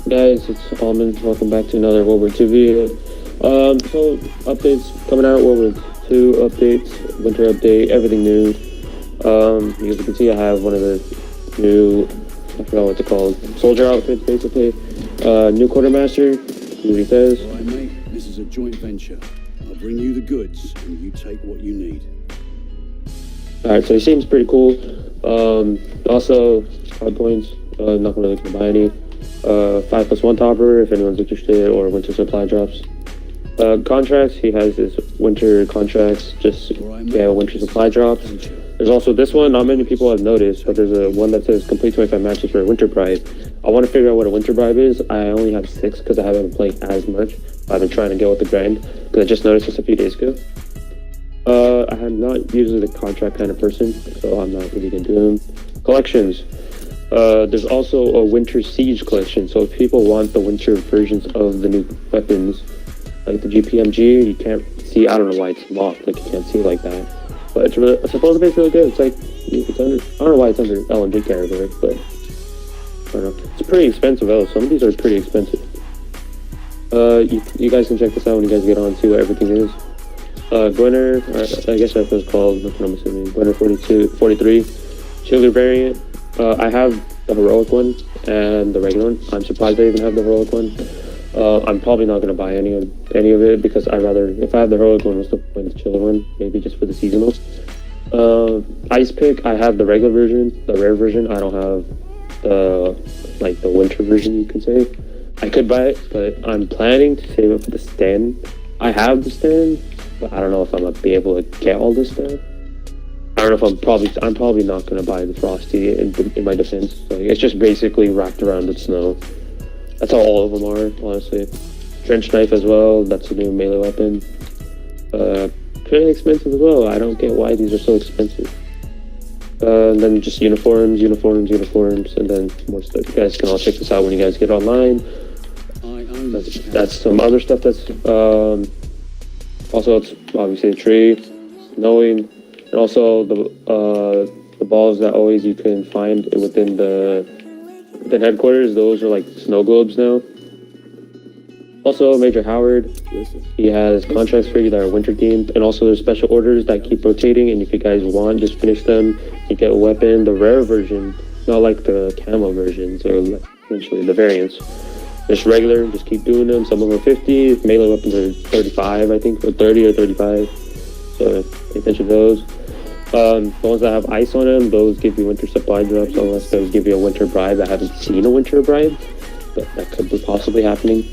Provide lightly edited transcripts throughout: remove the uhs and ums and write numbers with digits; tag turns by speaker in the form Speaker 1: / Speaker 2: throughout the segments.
Speaker 1: Guys, it's Almond. Welcome back to another World War II video. So updates coming out, World War II updates, winter update, everything new. As you can see, I have one of the new, I forgot what it's called, soldier outfits, basically. New quartermaster, see what he says.
Speaker 2: All right, mate, this is a joint venture. I'll bring you the goods, and you take what you need.
Speaker 1: Alright, so he seems pretty cool. Also, hard points, not really gonna buy any. 5+1 topper if anyone's interested, or winter supply drops. Contracts, he has his winter contracts, just winter supply drops. There's also this one, not many people have noticed, but there's a one that says complete 25 matches for a winter bribe. I want to figure out what a winter bribe is. I only have 6 because I haven't been playing as much. I've been trying to get with the grind because I just noticed this a few days ago. I am not usually the contract kind of person, so I'm not really gonna do them. Collections. There's also a winter siege collection, so if people want the winter versions of the new weapons, like the GPMG, you can't see, I don't know why it's locked, like you can't see like that, but it's really, supposedly it's really good. It's like, it's under, I don't know why it's under LMG category, but I don't know. It's pretty expensive though. Some of these are pretty expensive. You guys can check this out when you guys get on and see what everything is. Gwinner, I guess that's what it's called, that's what I'm assuming. Gwinner 43, Chiller variant. I have the heroic one and the regular one. I'm surprised I even have the heroic one. I'm probably not gonna buy any of it because I'd rather, if I have the heroic one, what's the point of the chiller one? Maybe just for the seasonal. Ice pick, I have the regular version, the rare version. I don't have the winter version, you can say. I could buy it, but I'm planning to save it for the stand. I have the stand, but I don't know if I'm gonna be able to get all this stuff. I don't know if I'm probably not gonna buy the Frosty in my defense. Like, it's just basically wrapped around with snow. That's how all of them are, honestly. Trench knife as well. That's a new melee weapon. Pretty expensive as well. I don't get why these are so expensive. And then just uniforms, and then more stuff. You guys can all check this out when you guys get online. That's some other stuff that's also, it's obviously a tree, snowing. And also the balls that always you can find within the headquarters, those are like snow globes now. Also, Major Howard, he has contracts for you that are winter themed, and also there's special orders that keep rotating, and if you guys want, just finish them. You get a weapon, the rare version, not like the camo versions, or essentially the variants. Just regular, just keep doing them. Some of them are 50, melee weapons are 35, I think, or 30 or 35. So pay attention to those. The ones that have ice on them, those give you winter supply drops, unless those give you a winter bribe. I haven't seen a winter bribe, but that could be possibly happening.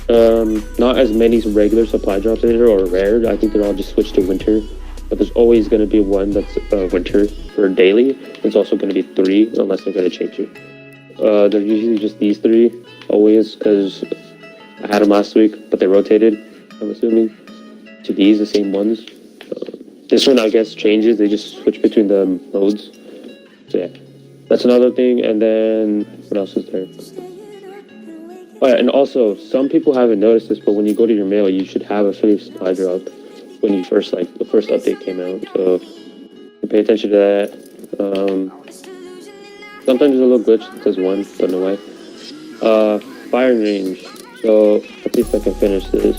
Speaker 1: Not as many regular supply drops in here, or rare. I think they're all just switched to winter. But there's always going to be one that's winter for daily. It's also going to be 3, unless they're going to change it. They're usually just these 3, always, because I had them last week, but they rotated, I'm assuming, to these, the same ones. This one, I guess, changes. They just switch between the modes. So yeah, that's another thing. And then what else is there? Oh yeah, and also some people haven't noticed this, but when you go to your mail, you should have a free supply drop when you first the first update came out. So pay attention to that. Sometimes there's a little glitch that says 1, don't know why. Firing range. So let's see if I can finish this.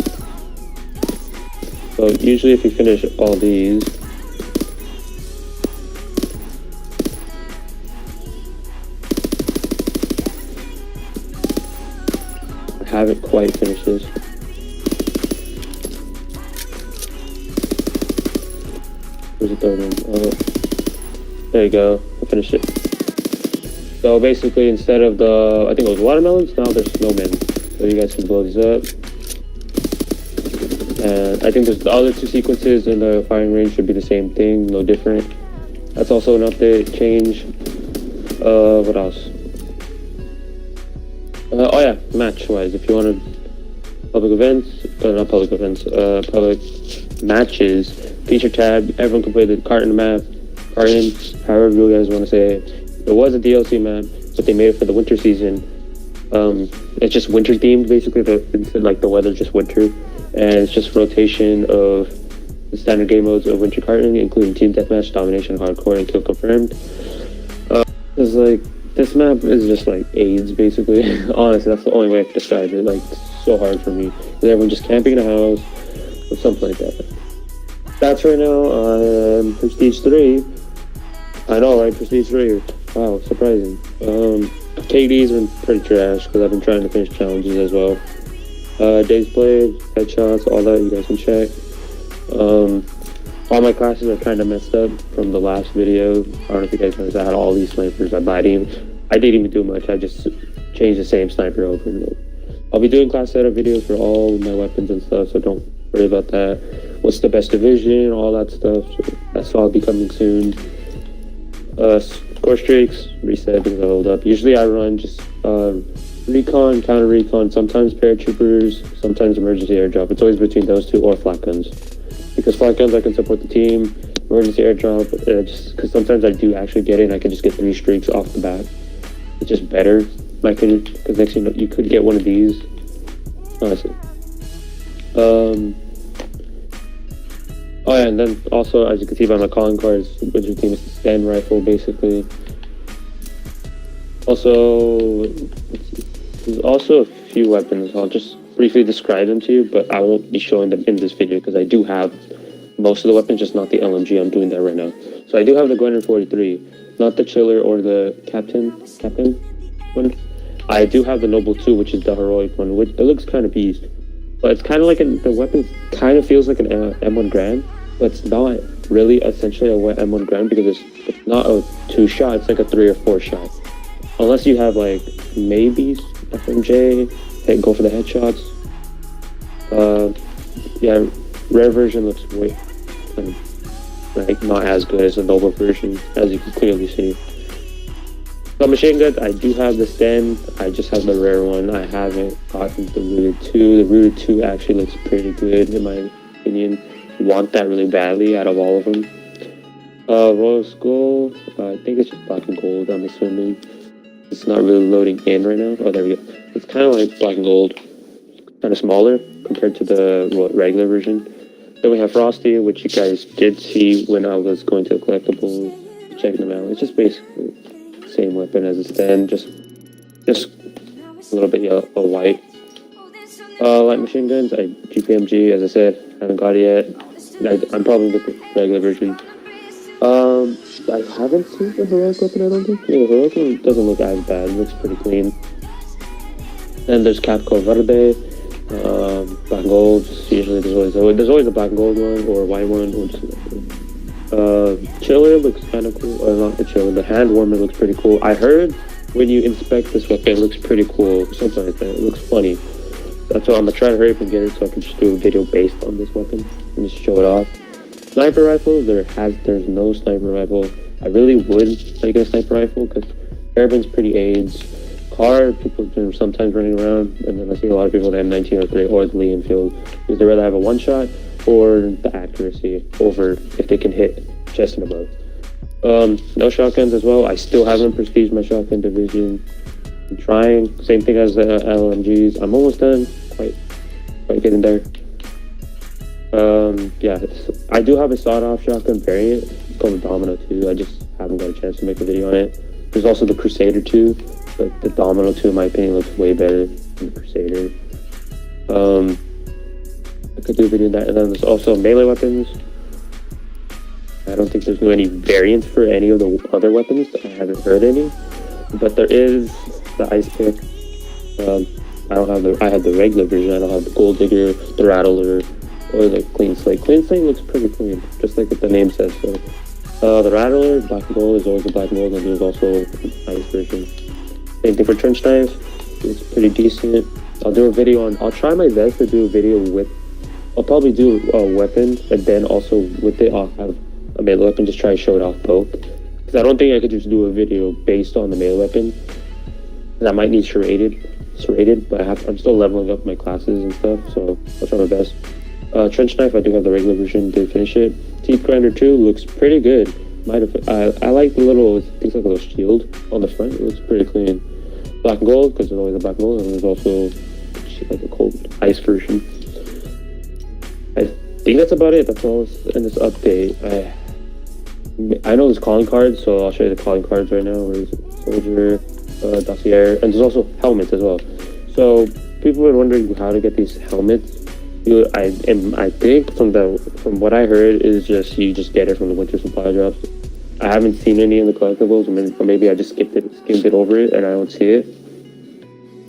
Speaker 1: So usually if you finish all these, I haven't quite finished this. Where's the third one? Oh, there you go, I finished it. So basically instead of the, I think it was watermelons, now there's snowmen. So you guys can blow these up. And I think there's the other 2 sequences in the firing range should be the same thing, no different. That's also an update change. What else? Oh yeah, match-wise, if you wanted public events, not public events, public matches, feature tab, everyone can play the carton map, carton, however you guys want to say it. It was a DLC map, but they made it for the winter season. It's just winter themed, basically, like the weather's just winter. And it's just rotation of the standard game modes of winter carton, including team deathmatch, domination, hardcore, and kill confirmed. It's like This map is just like AIDS, basically. Honestly, that's the only way I can describe it. Like, it's so hard for me. Everyone just camping in a house or something like that. That's right now. I'm Prestige 3. I know, right? Prestige 3. Wow, surprising. KD's been pretty trash because I've been trying to finish challenges as well. Days played, headshots, all that, you guys can check. All my classes are kind of messed up from the last video. I don't know if you guys noticed, I had all these snipers. I didn't even do much. I just changed the same sniper over and over. I'll be doing class setup videos for all my weapons and stuff, so don't worry about that. What's the best division, all that stuff. So that's all be coming soon. Score streaks, reset because I leveled up. Usually I run just recon, counter recon, sometimes paratroopers, sometimes emergency airdrop. It's always between those two or flat guns. Because flat guns I can support the team, emergency airdrop, just because sometimes I do actually get it and I can just get 3 streaks off the bat. It's just better, in my opinion, because next thing you know, you could get one of these, honestly. Oh yeah, and then also, as you can see by my calling cards, Wizard Team is the stand rifle, basically. Also, there's also a few weapons. I'll just briefly describe them to you, but I won't be showing them in this video because I do have most of the weapons, just not the LMG. I'm doing that right now. So I do have the Gwenner 43, not the Chiller or the Captain one. I do have the Noble 2, which is the heroic one, which it looks kind of beast. But it's kind of like the weapon kind of feels like an M1 Grand, but it's not really essentially a M1 Grand because it's not a 2-shot, it's like a 3 or 4 shot. Unless you have like maybe FMJ, go for the headshots. Yeah, rare version looks way like not as good as the noble version, as you can clearly see. So machine guns, I do have the stand. I just have the rare one. I haven't gotten the rooted 2. The rooted 2 actually looks pretty good in my opinion. Want that really badly out of all of them. Royal Skull, I think it's just black and gold, I'm assuming. It's not really loading in right now. Oh, there we go. It's kind of like black and gold, kind of smaller compared to the regular version. Then we have Frosty, which you guys did see when I was going to the collectible, checking them out. It's just basically the same weapon as a stand, just a little bit yellow, white. Light machine guns, GPMG, as I said, haven't got it yet. I'm probably with the regular version. I haven't seen the heroic weapon, I don't think. Yeah, the heroic one doesn't look as bad, it looks pretty clean. Then there's Capco Verde, black and gold, usually there's always a black and gold one, or a white one, or just Chiller looks kind of cool, or not the Chiller, the hand warmer looks pretty cool. I heard when you inspect this weapon, it looks pretty cool, something like that, it looks funny. That's why I'm gonna try to hurry up and get it so I can just do a video based on this weapon, and just show it off. Sniper rifle, there's no sniper rifle. I really would like a sniper rifle because Airman's pretty AIDS. Car, people are sometimes running around, and then I see a lot of people that have 1903 or the Lee Enfield because they rather have a 1-shot or the accuracy over if they can hit chest and above. No shotguns as well. I still haven't prestiged my shotgun division. I'm trying. Same thing as the LMGs. I'm almost done. Quite getting there. Yeah, I do have a sawed-off shotgun variant. It's called the Domino 2. I just haven't got a chance to make a video on it. There's also the Crusader 2, but the Domino 2, in my opinion, looks way better than the Crusader. I could do a video on that. And then there's also melee weapons. I don't think there's any variants for any of the other weapons. I haven't heard any, but there is the ice pick. I have the regular version. I don't have the gold digger, the rattler, or the clean slate. Clean slate looks pretty clean, just like what the name says. So, the rattler, black and gold, is always a black and gold, and there's also an ice version. Same thing for trench knife. It's pretty decent. I'll do a video on. I'll try my best to do a video with. I'll probably do a weapon, and then also with it, I'll have a melee weapon. Just try to show it off both, because I don't think I could just do a video based on the melee weapon. And I might need serrated, but I'm still leveling up my classes and stuff, so I'll try my best. Trench knife, I do have the regular version to finish it. Teeth grinder 2 looks pretty good. I like the little, things like a little shield on the front. It looks pretty clean. Black and gold, because there's always a black and gold, and there's also like a cold ice version. I think that's about it. That's all in this update. I know there's calling cards, so I'll show you the calling cards right now. Where is it? Soldier. dossier, and there's also helmets as well. So people are wondering how to get these helmets. I think from what I heard is just you just get it from the winter supply drops. I haven't seen any in the collectibles, or maybe I just skimmed it over it, and I don't see it.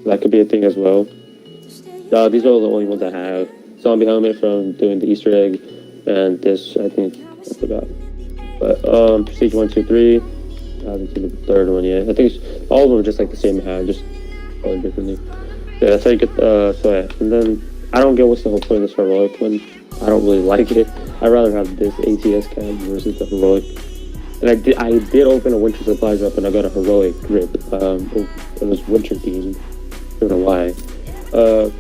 Speaker 1: That could be a thing as well. These are the only ones I have. Zombie helmet from doing the Easter egg, and this I think I forgot. But Prestige 1, 2, 3. I haven't seen the third one yet. I think all of them are just like the same hat, just colored differently. Yeah, that's how you get. So yeah, and then I don't get what's the whole point of this heroic one. I don't really like it. I'd rather have this ATS cab versus the heroic. And I did open a winter supply drop and I got a heroic grip. It was winter themed. I don't know why.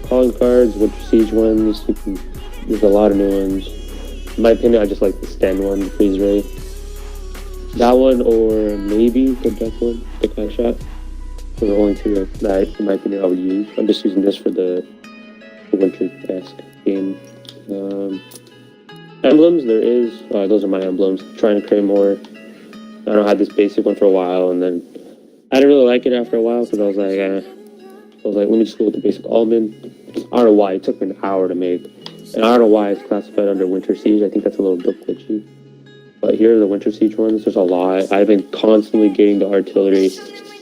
Speaker 1: Calling cards, winter siege ones. There's a lot of new ones. In my opinion, I just like the stand one, the freeze ray. That one, or maybe the deck one, the crack shot. Those are the only two that, in my opinion, I would use. I'm just using this for the winter-esque game. Emblems, there is. Those are my emblems. Trying to create more. I don't have this basic one for a while, and then I didn't really like it after a while because I was like, let me just go with the basic Almond. I don't know why. It took me an hour to make. And I don't know why it's classified under Winter Siege. I think that's a little bit glitchy. But here are the Winter Siege ones. There's a lot. I've been constantly getting the artillery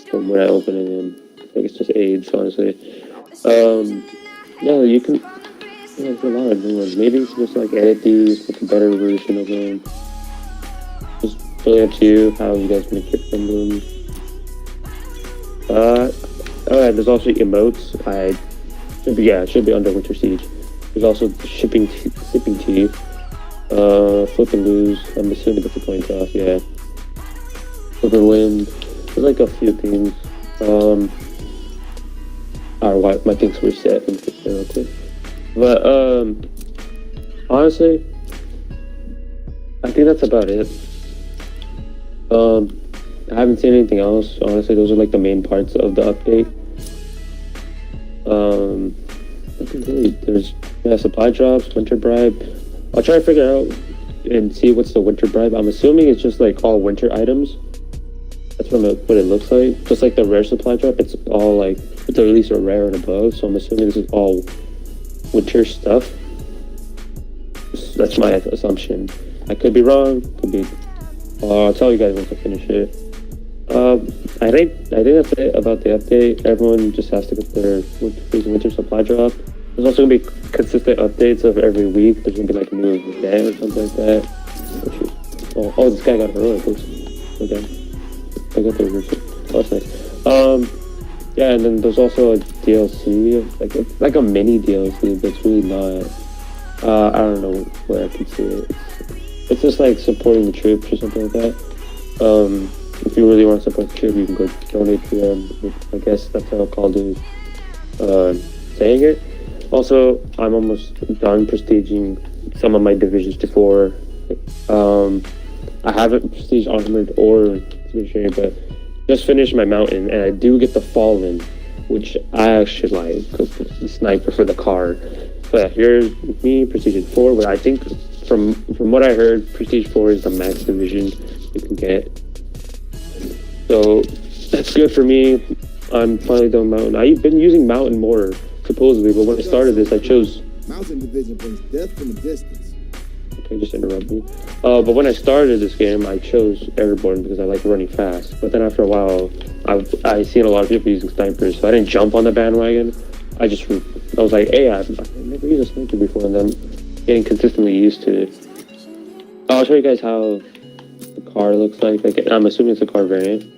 Speaker 1: from when I open it in. I think it's just age, honestly. Yeah, you can... Yeah, there's a lot of new ones. Maybe you can just like edit these, make a better version of them. Just really up to you how you guys make your emblems. Oh yeah, there's also emotes. It should be under Winter Siege. There's also sipping tea, flip and lose. I'm assuming that's a coin toss, yeah. Flip and win. There's like a few things. I don't know why my things were set and real quick. But honestly, I think that's about it. I haven't seen anything else. Honestly, those are like the main parts of the update. There's supply drops, winter bribe. I'll try to figure out and see what's the winter bribe. I'm assuming it's just like all winter items. That's what it looks like. Just like the rare supply drop, it's all like it's at least a rare and above. So I'm assuming this is all winter stuff. That's my assumption. I could be wrong. Could be. I'll tell you guys once I finish it. I think that's it about the update. Everyone just has to get their winter supply drop. There's also gonna be consistent updates of every week. There's gonna be like a new event or something like that. Oh, this guy got heroic. Okay, I got the version. Oh, that's nice. Yeah, and then there's also a DLC, like a mini DLC, but it's really not. I don't know where I can see it. It's just like supporting the troops or something like that. If you really want to support the troops, you can go donate to them. I guess that's how Call is saying it. Also, I'm almost done prestiging some of my divisions to 4. I haven't prestige armored or military, but just finished my mountain, and I do get the fallen, which I actually like, the sniper for the car. But here's me, prestige 4, but I think from what I heard, prestige 4 is the max division you can get. So that's good for me. I'm finally done mountain. I've been using mountain more supposedly, but when I started this, I chose
Speaker 3: mountain division brings death from a distance.
Speaker 1: Okay, just interrupt me. But when I started this game, I chose airborne because I like running fast. But then after a while, I seen a lot of people using snipers, so I didn't jump on the bandwagon. I was like, hey, I've never used a sniper before, and then getting consistently used to it. I'll show you guys how the car looks like. I'm assuming it's a car variant.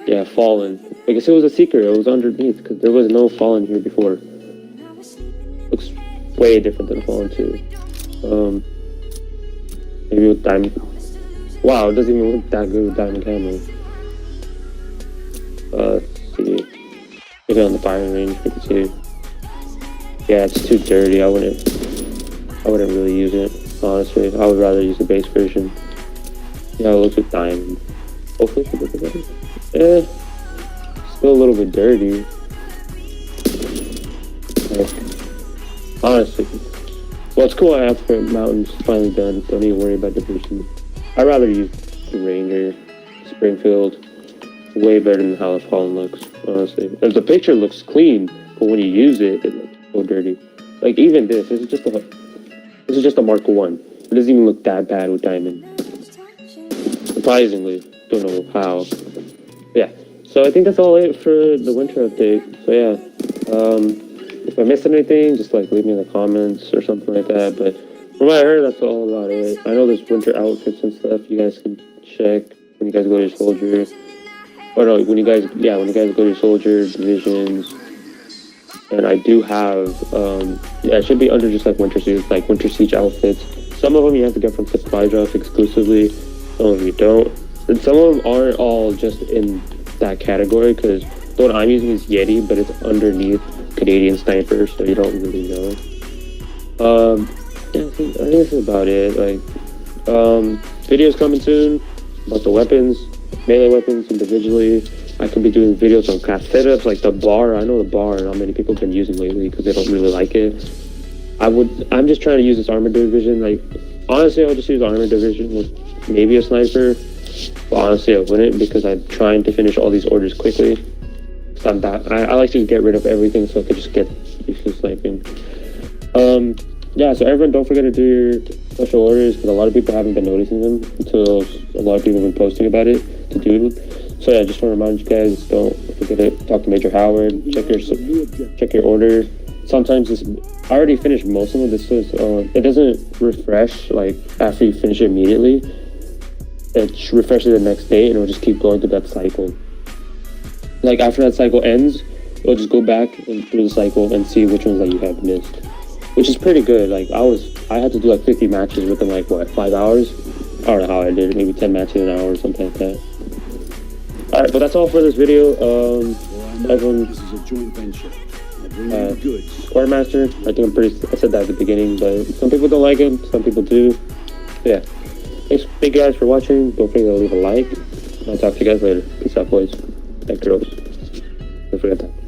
Speaker 1: Yeah, Fallen. I guess it was a secret. It was underneath because there was no Fallen here before. Looks way different than Fallen 2. Maybe with diamond. Wow, it doesn't even look that good with diamond camo. Let's see. Maybe on the firing range, we can see. Yeah, it's too dirty. I wouldn't really use it. Honestly, I would rather use the base version. Yeah, it looks with diamond. Hopefully, it looks better. Still a little bit dirty. Honestly. Well, it's cool after Mountain's finally done. Don't need to worry about division. I'd rather use the Ranger, Springfield. way better than how the Fallen looks, honestly. As the picture looks clean, but when you use it, it looks so dirty. Like even this is just a Mark 1. It doesn't even look that bad with diamond. Surprisingly, don't know how. Yeah. So I think that's all it for the winter update. So yeah, if I missed anything, just like leave me in the comments or something like that. But from what I heard, that's all about it. I know there's winter outfits and stuff you guys can check when you guys go to your soldier. Or no, when you guys go to your soldier divisions. And I do have, yeah, it should be under just like winter suits, like winter siege outfits. Some of them you have to get from supply drops exclusively. Some of them you don't. And some of them aren't all just in that category, because the one I'm using is Yeti, but it's underneath Canadian Sniper, so you don't really know. Yeah, I think this is about it. Like, videos coming soon about the weapons, melee weapons individually. I can be doing videos on craft setups, like the bar. I know the bar, not many people have been using lately because they don't really like it. I'm just trying to use this armored division. Like, honestly, I would just use armored division with maybe a sniper. But honestly, I wouldn't, because I'm trying to finish all these orders quickly. So I like to get rid of everything so I could just get used to sniping. Yeah, so everyone, don't forget to do your special orders, because a lot of people haven't been noticing them until a lot of people have been posting about it to do. So yeah, just want to remind you guys, don't forget to talk to Major Howard, check your order. Sometimes I already finished most of them. This was, it doesn't refresh like after you finish it immediately. It refreshes the next day, and it'll just keep going through that cycle. Like after that cycle ends, it'll just go back and through the cycle and see which ones that you have missed, which is pretty good. Like I had to do like 50 matches within like what, 5 hours? I don't know how I did it, maybe 10 matches in an hour or something like that. Alright, but that's all for this video. Everyone,
Speaker 2: this is a joint venture. I'll bring you the goods.
Speaker 1: Quartermaster, I said that at the beginning, but some people don't like him, some people do. Yeah. Thanks big guys for watching. Don't forget to leave a like. I'll talk to you guys later. Peace out, boys. Thank you, girls. Don't forget that.